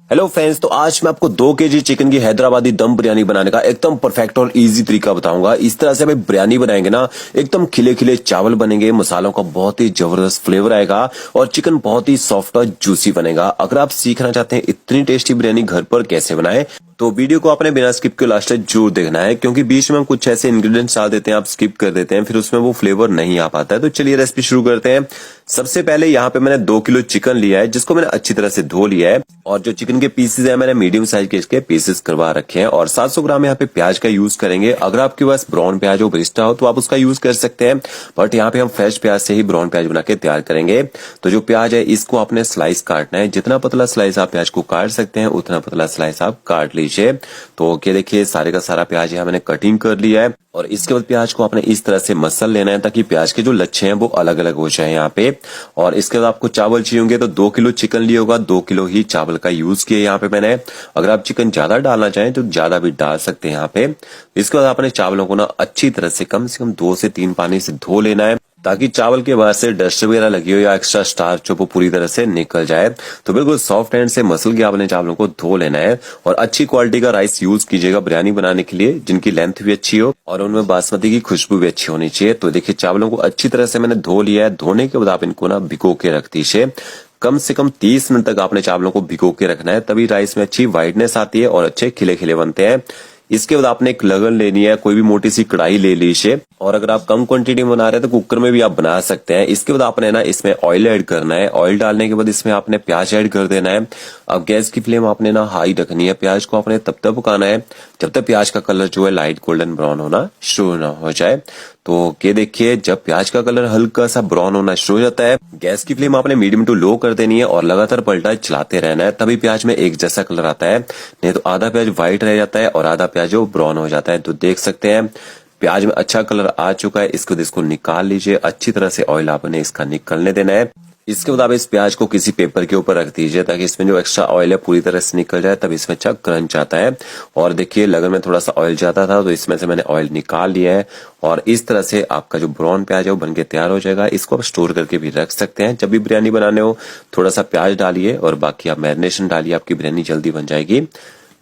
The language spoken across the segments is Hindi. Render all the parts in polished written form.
हेलो फ्रेंड्स, तो आज मैं आपको 2 केजी चिकन की हैदराबादी दम बिरयानी बनाने का एकदम परफेक्ट और इजी तरीका बताऊंगा। इस तरह से भाई बिरयानी बनाएंगे ना, एकदम खिले खिले चावल बनेंगे, मसालों का बहुत ही जबरदस्त फ्लेवर आएगा और चिकन बहुत ही सॉफ्ट और जूसी बनेगा। अगर आप सीखना चाहते हैं इतनी टेस्टी बिरयानी घर पर कैसे बनाएं, तो वीडियो को आपने बिना स्किप के लास्ट तक जरूर देखना है, क्योंकि बीच में हम कुछ ऐसे इंग्रेडिएंट्स डाल देते हैं, आप स्किप कर देते हैं, फिर उसमें वो फ्लेवर नहीं आ पाता है। तो चलिए रेसिपी शुरू करते हैं। सबसे पहले यहाँ पे मैंने 2 किलो चिकन लिया है, जिसको मैंने अच्छी तरह से धो लिया है और जो चिकन के पीसेज है मैंने मीडियम साइज के इसके पीसेस करवा रखे हैं। और 700 ग्राम यहाँ पे प्याज का यूज करेंगे। अगर आपके पास ब्राउन प्याज हो, ब्रिस्टा हो, तो आप उसका यूज कर सकते हैं, बट यहाँ पे हम फ्रेश प्याज से ही ब्राउन प्याज बना के तैयार करेंगे। तो जो प्याज है इसको आपने स्लाइस काटना है। जितना पतला स्लाइस आप प्याज को काट सकते हैं उतना पतला स्लाइस आप काट लीजिए। तो ये देखिए सारे का सारा प्याज यहाँ मैंने कटिंग कर लिया है और इसके बाद प्याज को आपने इस तरह से मसल लेना है ताकि प्याज के जो लच्छे हैं वो अलग अलग हो जाए यहाँ पे। और इसके बाद आपको चावल चाहिए होंगे, तो 2 किलो चिकन लिया होगा, 2 किलो ही चावल का यूज किया यहाँ पे मैंने। अगर आप चिकन ज्यादा डालना चाहें तो ज्यादा भी डाल सकते हैं यहाँ पे। इसके बाद आपने चावलों को ना अच्छी तरह से कम 2 से 3 पानी से धो लेना है, ताकि चावल के बाहर से डस्ट वगैरह लगी हो या एक्स्ट्रा स्टार्च हो वो पूरी तरह से निकल जाए। तो बिल्कुल सॉफ्ट हैंड से मसल के आपने चावलों को धो लेना है। और अच्छी क्वालिटी का राइस यूज कीजिएगा बिरयानी बनाने के लिए, जिनकी लेंथ भी अच्छी हो और उनमें बासमती की खुशबू भी अच्छी होनी चाहिए। तो देखिए चावलों को अच्छी तरह से मैंने धो लिया है। धोने के बाद आप इनको ना भिगो के रख दीजिए। कम से कम 30 मिनट तक आपने चावलों को भिगो के रखना है, तभी राइस में अच्छी व्हाइटनेस आती है और अच्छे खिले खिले बनते हैं। इसके बाद आपने एक लगन लेनी है, कोई भी मोटी सी कढ़ाई ले लीजिए। और अगर आप कम क्वांटिटी में बना रहे हैं तो कुकर में भी आप बना सकते हैं। इसके बाद आपने ना इसमें ऑयल ऐड करना है। ऑयल डालने के बाद इसमें आपने प्याज ऐड कर देना है। अब गैस की फ्लेम आपने ना हाई रखनी है। प्याज को आपने तब तक पकाना है जब तक प्याज का कलर जो है लाइट गोल्डन ब्राउन होना शुरू ना हो जाए। तो ये देखिए जब प्याज का कलर हल्का सा ब्राउन होना शुरू हो जाता है, गैस की फ्लेम आपने मीडियम टू लो कर देनी है और लगातार पलटा चलाते रहना है, तभी प्याज में एक जैसा कलर आता है। नहीं तो आधा प्याज व्हाइट रह जाता है और आधा प्याज जो ब्राउन हो जाता है। तो देख सकते हैं प्याज में अच्छा कलर आ चुका है। इसको निकाल लीजिए। अच्छी तरह से ऑयल आपने इसका निकलने देना है। इसके बाद आप इस प्याज को किसी पेपर के ऊपर रख दीजिए ताकि इसमें जो एक्स्ट्रा ऑयल है पूरी तरह से निकल जाए, तब इसमें अच्छा क्रंच आता है। और देखिए लगन में थोड़ा सा ऑयल जाता था तो इसमें से मैंने ऑयल निकाल लिया है। और इस तरह से आपका जो ब्राउन प्याज है वो बनके तैयार हो जाएगा। इसको आप स्टोर करके भी रख सकते हैं। जब भी बिरयानी बनाने हो थोड़ा सा प्याज डालिए और बाकी आप मैरिनेशन डालिए, आपकी बिरयानी जल्दी बन जाएगी।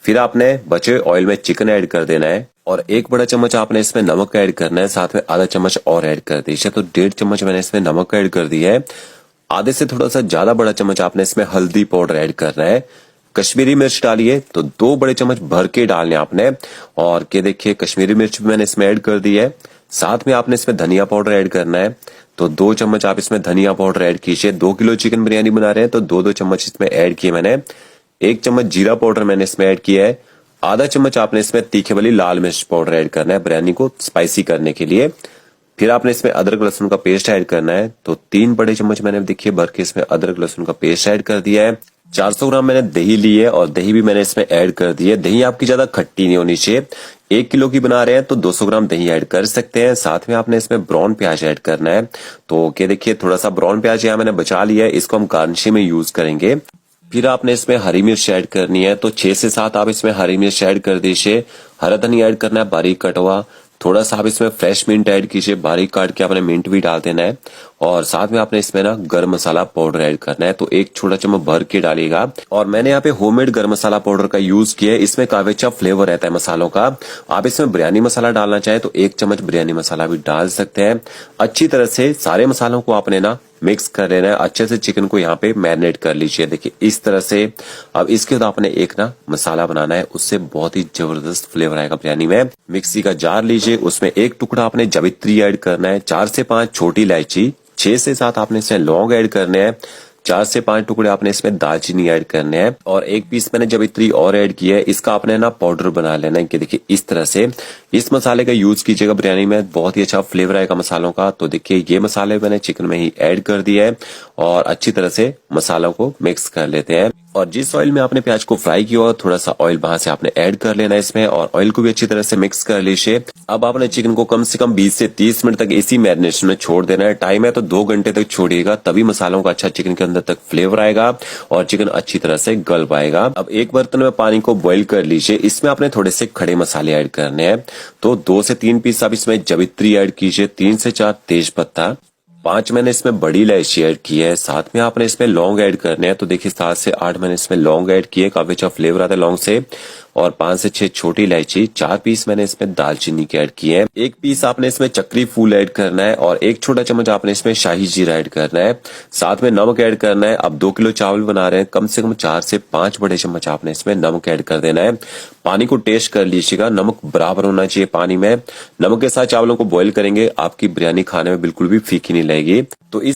फिर आपने बचे ऑयल में चिकन ऐड कर देना है और 1 बड़ा चम्मच आपने इसमें नमक ऐड करना है। साथ में आधा चम्मच और ऐड कर दीजिए। तो 1.5 चम्मच मैंने इसमें नमक ऐड कर दिया है। आधे से थोड़ा सा ज्यादा बड़ा चम्मच आपने इसमें हल्दी पाउडर ऐड करना है। कश्मीरी मिर्च डालिए तो 2 बड़े चम्मच भर के डालने आपने। और ये देखिए कश्मीरी मिर्च भी मैंने इसमें ऐड कर दी है। साथ में आपने इसमें धनिया पाउडर ऐड करना है। तो 2 चम्मच आप इसमें धनिया पाउडर ऐड कीजिए। 2 किलो चिकन बिरयानी बना रहे हैं तो 2-2 चम्मच इसमें ऐड किए मैंने। 1 चम्मच जीरा पाउडर मैंने इसमें ऐड किया है। आधा चम्मच आपने इसमें तीखे वाली लाल मिर्च पाउडर ऐड करना है बिरयानी को स्पाइसी करने के लिए। फिर आपने इसमें अदरक लहसुन का पेस्ट ऐड करना है। तो 3 बड़े चम्मच मैंने देखिए भर के इसमें अदरक लहसुन का पेस्ट ऐड कर दिया है। 400 ग्राम मैंने दही ली है और दही भी मैंने इसमें ऐड कर दी है। दही आपकी ज्यादा खट्टी नहीं होनी चाहिए। 1 किलो की बना रहे हैं तो 200 ग्राम दही ऐड कर सकते हैं। साथ में आपने इसमें ब्राउन प्याज ऐड करना है। तो ये देखिए थोड़ा सा ब्राउन प्याज यहाँ मैंने बचा लिया है, इसको हम गार्निशिंग में यूज करेंगे। फिर आपने इसमें हरी मिर्च ऐड करनी है। तो 6 से 7 आप इसमें हरी मिर्च ऐड कर दीजिए। हरा धनिया ऐड करना है बारीक कटा हुआ। थोड़ा सा आप इसमें फ्रेश मिंट ऐड कीजिए, बारीक काट के आपने मिंट भी डाल देना है। और साथ में आपने इसमें ना गरम मसाला पाउडर ऐड करना है। तो 1 छोटा चम्मच भर के डालिएगा। और मैंने यहाँ पे होममेड गरम मसाला पाउडर का यूज किया है। इसमें काफी अच्छा फ्लेवर रहता है मसालों का। आप इसमें बिरयानी मसाला डालना चाहे तो 1 चम्मच बिरयानी मसाला भी डाल सकते हैं। अच्छी तरह से सारे मसालों को आपने ना मिक्स कर लेना है। अच्छे से चिकन को यहाँ पे मैरिनेट कर लीजिए। देखिए इस तरह से। अब इसके बाद आपने एक ना मसाला बनाना है, उससे बहुत ही जबरदस्त फ्लेवर आएगा बिरयानी में। मिक्सी का जार लीजिए, उसमें 1 टुकड़ा आपने जावित्री ऐड करना है। 4 से 5 छोटी इलायची, 6 से 7 आपने इसमें लौंग ऐड करने हैं। 4 से 5 टुकड़े आपने इसमें दालचीनी ऐड करने हैं। और 1 पीस मैंने जावित्री और ऐड किया है। इसका आपने ना पाउडर बना लेना है कि देखिए इस तरह से। इस मसाले का यूज कीजिएगा बिरयानी में, बहुत ही अच्छा फ्लेवर आएगा मसालों का। तो देखिए ये मसाले मैंने चिकन में ही ऐड कर दिए है और अच्छी तरह से मसालों को मिक्स कर लेते हैं। और जिस ऑयल में आपने प्याज को फ्राई किया थोड़ा सा ऑयल वहां से आपने ऐड कर लेना है इसमें और ऑयल को भी अच्छी तरह से मिक्स कर लीजिए। अब आपने चिकन को कम से कम 20 से 30 मिनट तक इसी मैरिनेशन में छोड़ देना है। टाइम है तो 2 घंटे तक छोड़िएगा, तभी मसालों का अच्छा चिकन के अंदर तक फ्लेवर आएगा और चिकन अच्छी तरह से गल पाएगा। अब एक बर्तन में पानी को बॉईल कर लीजिए। इसमें आपने थोड़े से खड़े मसाले ऐड करने हैं। तो 2 से 3 पीस आप इसमें जावित्री ऐड कीजिए, 3 से 4 तेज पत्ता, 5 मैंने इसमें बड़ी इलायची ऐड की है, साथ में आपने इसमें लौंग ऐड करने हैं। तो देखिए 7 से 8 मैंने इसमें लौंग ऐड किए, काफी अच्छा फ्लेवर आता है लौंग से। और 5 से 6 छोटी इलायची, 4 पीस मैंने इसमें दालचीनी के ऐड किए हैं। 1 पीस आपने इसमें चक्री फूल ऐड करना है और 1 छोटा चम्मच आपने इसमें शाही जीरा ऐड करना है। साथ में नमक ऐड करना है। अब 2 किलो चावल बना रहे हैं, कम से कम 4 से 5 बड़े चम्मच आपने इसमें नमक ऐड कर देना है। पानी को टेस्ट कर लीजिएगा, नमक बराबर होना चाहिए पानी में। नमक के साथ चावलों को बॉईल करेंगे, आपकी बिरयानी खाने में बिल्कुल भी फीकी नहीं लगेगी। तो इस